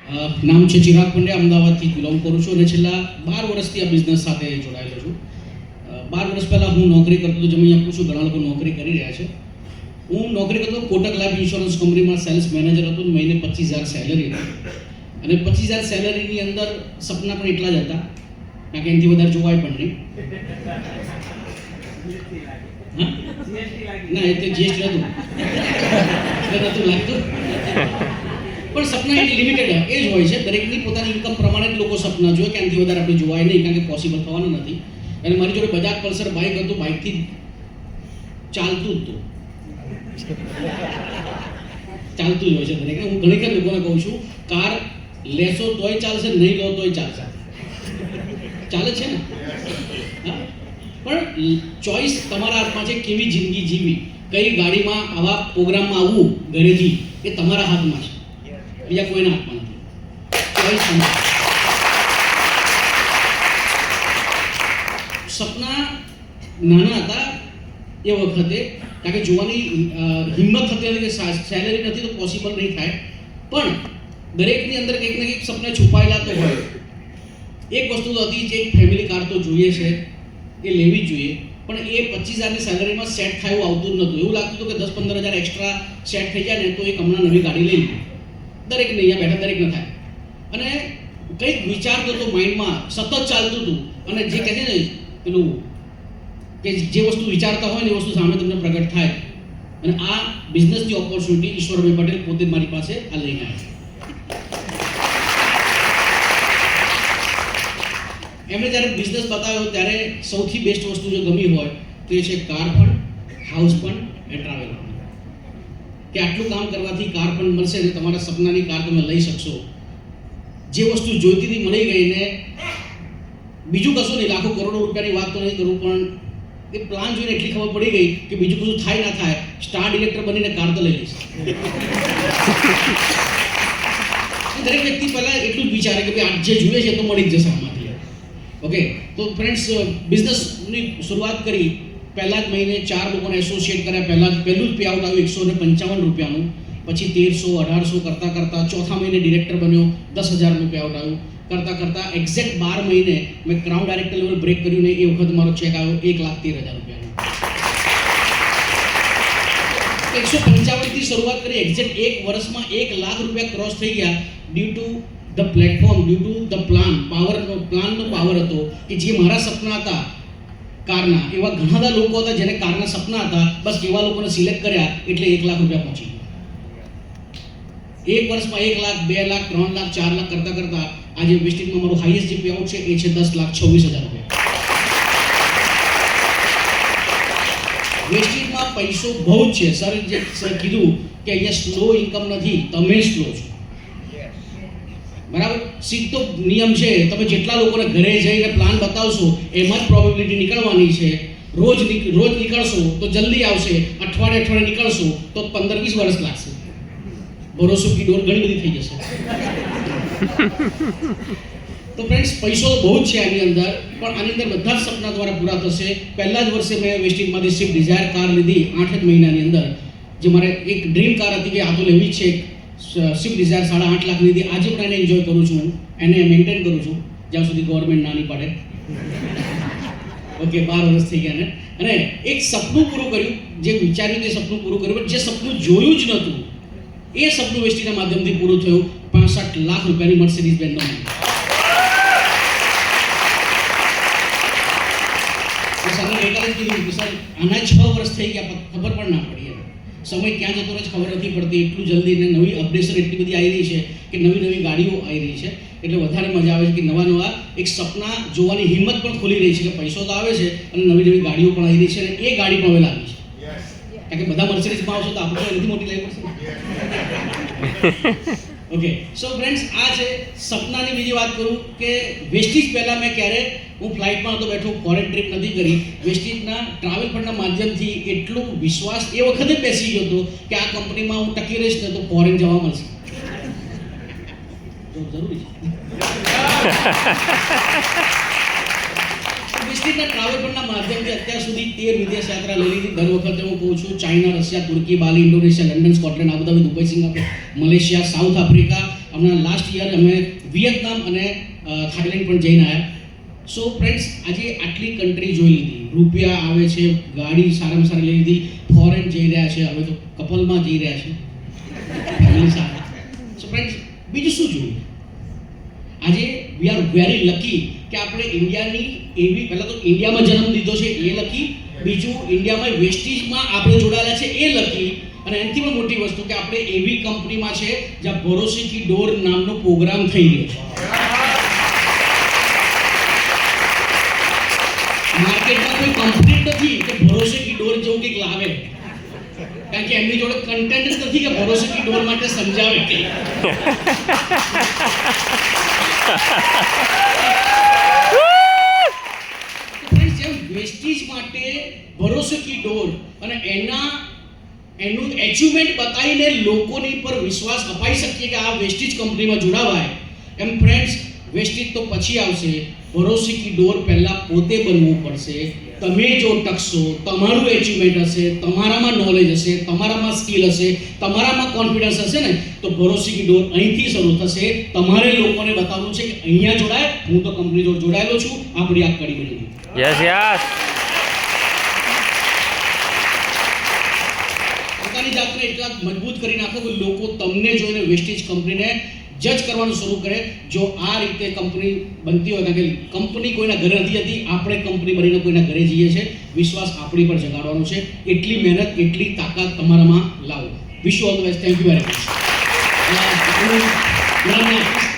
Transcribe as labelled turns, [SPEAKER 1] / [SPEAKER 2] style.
[SPEAKER 1] નામ છે ચિરાગ પંડ્યા, અમદાવાદથી બિલોંગ કરું છું અને છેલ્લા 12 વર્ષથી આ બિઝનેસ સાથે જોડાયેલો છું. 12 વર્ષ પહેલાં હું નોકરી કરતો હતો, જેમ અહીંયા પૂછું ઘણા લોકો નોકરી કરી રહ્યા છે. હું નોકરી કરતો કોટક લાઈફ ઇન્સ્યોરન્સ કંપનીમાં સેલ્સ મેનેજર હતો. મહિને 25,000 સેલરી હતી અને 25,000 સેલરીની અંદર સપના પણ એટલા જ હતા, કારણ કે એનાથી વધારે જોવાય પણ નહીં. ના, એ તો જીએસટી હતું એટલે નહોતું લાગતું, પણ સપના એટલી લિમિટેડ એ જ હોય છે. દરેકની પોતાની ઇન્કમ પ્રમાણે જ લોકો સપના જોઈએ, કે આનાથી વધારે આપણે જોવાય નહીં, કારણ કે પોસિબલ થવાનું નથી. અને મારી જોડે બજાજ પલ્સર બાઇક હતું, બાઇકથી ચાલતું જ ચાલતું જ હોય છે દરેક. હું ઘણી વખત લોકોને કહું છું, કાર લેશો તોય ચાલશે, નહીં લો તોય ચાલશે, ચાલે છે ને. હા, પણ ચોઈસ તમારા હાથમાં છે, કેવી જિંદગી જીવી, કઈ ગાડીમાં આવા પ્રોગ્રામમાં આવવું ઘરેથી, એ તમારા હાથમાં છે, બીજા કોઈના હાથમાં નથી. ચોઈસ તમારી. સપના નાના હતા એ વખતે, કારણ કે જોવાની હિંમત થતી હતી કે સેલેરી નથી તો પોસિબલ નહીં થાય, પણ દરેકની અંદર કંઈક ને કંઈક સપના છુપાયેલા તો હોય. એક વસ્તુ તો હતી, જે એક ફેમિલી કાર તો જોઈએ છે, એ લેવી જ જોઈએ, પણ એ 25,000ની સેલરીમાં સેટ થાય એવું આવતું જ નહોતું. એવું લાગતું હતું કે 10-15,000 એક્સ્ટ્રા સેટ થઈ જાય ને તો એક હમણાં નવી ગાડી લઈ લે. દરેકને અહીંયા બેઠા દરેક ન થાય. અને કંઈક વિચારતો હતો માઇન્ડમાં, સતત ચાલતું હતું. અને જે કહે છે ને પેલું કે જે વસ્તુ વિચારતા હોય ને એ વસ્તુ સામે તમને પ્રગટ થાય. અને આ બિઝનેસની ઓપોર્ચ્યુનિટી ઈશ્વરભાઈ પટેલ પોતે મારી પાસે આ લઈને આવ્યા. એમણે જ્યારે બિઝનેસ બતાવ્યો ત્યારે સૌથી બેસ્ટ વસ્તુ જો ગમી હોય તો એ છે કાર પણ, હાઉસ પણ અને ટ્રાવેલ પણ. કે આટલું કામ કરવાથી કાર પણ મળશે ને તમારા સપનાની કાર તમે લઈ શકશો. જે વસ્તુ જોઈતી હતી મળી ગઈ ને બીજું કશું નહીં, લાખો કરોડો રૂપિયાની વાત તો નહીં કરું, પણ એ પ્લાન જોઈને એટલી ખબર પડી ગઈ કે બીજું કશું થાય ના થાય, સ્ટાર ડિરેક્ટર બનીને કાર તો લઈ લઈશ. દરેક વ્યક્તિ પહેલાં એટલું જ વિચારે કે ભાઈ આ જે જોઈએ છે તો મળી જ જશે આમાંથી. ઓકે, તો ફ્રેન્ડ્સ, બિઝનેસની શરૂઆત કરી, પહેલા જ મહિને 4 લોકોને એસોસિએટ કર્યા. પહેલું જ પે આઉટ આવ્યું 155 રૂપિયાનું, પછી 1300-1800 કરતાં કરતાં ચોથા મહિને ડિરેક્ટર બન્યો, 10,000નું પે આઉટ આવ્યું. કરતાં એક્ઝેક્ટ 12 મહિને મેં ક્રાઉન ડાયરેક્ટર લેવલ બ્રેક કર્યું ને એ વખત મારો ચેક આવ્યો 1,13,000 રૂપિયાનો. 155થી શરૂઆત કરી, એક્ઝેક્ટ 1 વર્ષમાં 1,00,000 રૂપિયા ક્રોસ થઈ ગયા, due to the platform, due to the plan. પ્લાનનો પાવર હતો કે જે મારા સપના હતા કારના, એવા ઘણા બધા લોકો હતા જેને કારના સપના હતા, બસ એવા લોકોને સિલેક્ટ કર્યા એટલે 1,00,000 રૂપિયા પહોંચી ગયા. 1 વર્ષમાં 1,00,000, 2,00,000, 3,00,000, 4,00,000 કરતાં આજે વેસ્ટિજમાં મારું હાઈએસ્ટ જે પે આઉટ છે એ છે 10,26,000 રૂપિયા. વેસ્ટિજમાં પૈસો બહુ જ છે. સર જે કીધું કે અહીંયા સ્લો ઇન્કમ નથી, તમે સ્લો છો, બરાબર. સીધો નિયમ છે, તમે જેટલા લોકોને ઘરે જઈને પ્લાન બતાવશો એમાં જ પ્રોબેબિલિટી નીકળવાની છે. રોજ નીકળશો તો જલ્દી આવશે, અઠવાડિયે નીકળશો તો 15-20 વર્ષ લાગશે. ભરોસો કી ડોર ઘણી બધી થઈ જશે. તો ફ્રેન્ડ્સ, પૈસો બહુ જ છે આની અંદર, પણ આની અંદર બધા જ સપના દ્વારા પૂરા થશે. પહેલા જ વર્ષે મેં વેસ્ટિજમાંથી સ્વિફ્ટ ડિઝાયર કાર લીધી 8 જ મહિનાની અંદર. જે મારે એક ડ્રીમ કાર હતી કે આ તો લેવી જ છે. સ્વિફ્ટ ડિઝાયર 8.5 લાખની લીધી. આજે પણ એને એન્જોય કરું છું, એને મેન્ટેન કરું છું જ્યાં સુધી ગવર્મેન્ટ ના નહીં પાડે. ઓકે, 12 વર્ષ થઈ ગયા ને. અને એક સપનું પૂરું કર્યું, જે વિચાર્યું તે સપનું પૂરું કર્યું, પણ જે સપનું જોયું જ નહોતું એ સપનું વેસ્ટિજના માધ્યમથી પૂરું થયું. 65 લાખ રૂપિયાની મર્સિડીઝ બેનનો. સર ગઈકાલે કીધું કે સર આના 6 વર્ષ થઈ ગયા, ખબર પણ ના પડી. સમય ક્યાં જતો રહે ખબર નથી પડતી. એટલું જલ્દી ને નવી અપડેશન એટલી બધી આવી રહી છે કે નવી ગાડીઓ આવી રહી છે, એટલે વધારે મજા આવે છે કે નવા એક સપના જોવાની હિંમત પણ ખુલી રહી છે કે પૈસો તો આવે છે અને નવી ગાડીઓ પણ આવી રહી છે અને એ ગાડી પણ હવે લાવી છે. કારણ કે બધા મર્સિડીઝમાં આવશો તો આપણે એનાથી મોટી લાવી પડશે. ઓકે, સો ફ્રેન્ડ્સ, આ છે સપનાની. બીજી વાત કરું કે વેસ્ટિજ પહેલાં મેં ક્યારે, હું ફ્લાઇટમાં હતો બેઠો, ફોરેન ટ્રીપ નથી કરી. વેસ્ટિજના ટ્રાવેલ ફંડના માધ્યમથી એટલો વિશ્વાસ એ વખતે બેસી ગયો હતો કે આ કંપનીમાં હું ટકી રહીશ ને તો ફોરેન જવા મળશે. જરૂરી છે. વેસ્ટિજના ટ્રાવેલ ફંડના માધ્યમથી અત્યાર સુધી 13 વિદેશ યાત્રા લઈ લીધી. દર વખતે હું કહું છું, ચાઇના, રશિયા, તુર્કી, Bali, Indonesia, London, Scotland, Abu Dhabi, Dubai, Singapore, Malaysia, South Africa, હમણાં લાસ્ટ યર અમે વિયેતનામ અને થાઈલેન્ડ પણ જઈને આવ્યા. સો ફ્રેન્ડ્સ, આજે આટલી કન્ટ્રી જોઈ લીધી, રૂપિયા આવે છે, ગાડી સારામાં સારી લઈ લીધી, ફોરેન જઈ રહ્યા છે, હવે તો કપલમાં જઈ રહ્યા છે ફેમિલી સાથે. સો ફ્રેન્ડ્સ, બીજું શું જોઈએ? આજે વી આર વેરી લકી કે આપણે ઇન્ડિયાની એવી, પહેલાં તો ઇન્ડિયામાં જન્મ લીધો છે એ લકી, બીજું ઇન્ડિયામાં વેસ્ટીજમાં આપણે જોડાયેલા છે એ લકી, અને એનાથી પણ મોટી વસ્તુ કે આપણે એવી કંપનીમાં છે જ્યાં ભરોસે કી ડોર નામનો પ્રોગ્રામ થઈ રહ્યો છે. માર્કેટમાં કોઈ કંપની નથી કે ભરોસે કી ડોર જેવું કંઈક લાવે, કારણ કે એમની જોડે કન્ટેન્ટ જ નથી કે ભરોસે કી ડોર માટે સમજાવે કે વેસ્ટીજ માટે ભરોસે કી ડોર અને એનું એચિવમેન્ટ બતાવીને લોકોની પર વિશ્વાસ અપાઈ શકીએ કે આ વેસ્ટીજ કંપનીમાં જોડાવાય. એમ ફ્રેન્ડ્સ, વેસ્ટીજ તો પછી આવશે, ભરોસે કી ડોર પહેલાં પોતે બનવું પડશે. તમે જો ટકશો, તમારું એચિવમેન્ટ હશે, તમારામાં નોલેજ હશે, તમારામાં સ્કિલ હશે, તમારામાં કોન્ફિડન્સ હશે ને, તો ભરોસે કી ડોર અહીંથી શરૂ થશે. તમારે લોકોને બતાવવું છે કે અહીંયા જોડાય, હું તો કંપની જોડે જોડાયેલો છું, આપણી આ કડી બની ગઈ.
[SPEAKER 2] Yes yes.
[SPEAKER 1] પોતાની જાતને એટલા મજબૂત કરી નાખો કે લોકો તમને જોઈને વેસ્ટીજ કંપનીને જજ કરવાનું શરૂ કરે. જો આ રીતે કંપની બનતી હોય, કારણ કે કંપની કોઈના ઘરે નથી જતી, આપણે કંપની બનીને કોઈના ઘરે જઈએ છીએ, વિશ્વાસ આપણી પર જગાડવાનો છે. એટલી મહેનત, એટલી તાકાત તમારામાં લાવો. Wish you all the best. Thank you very much.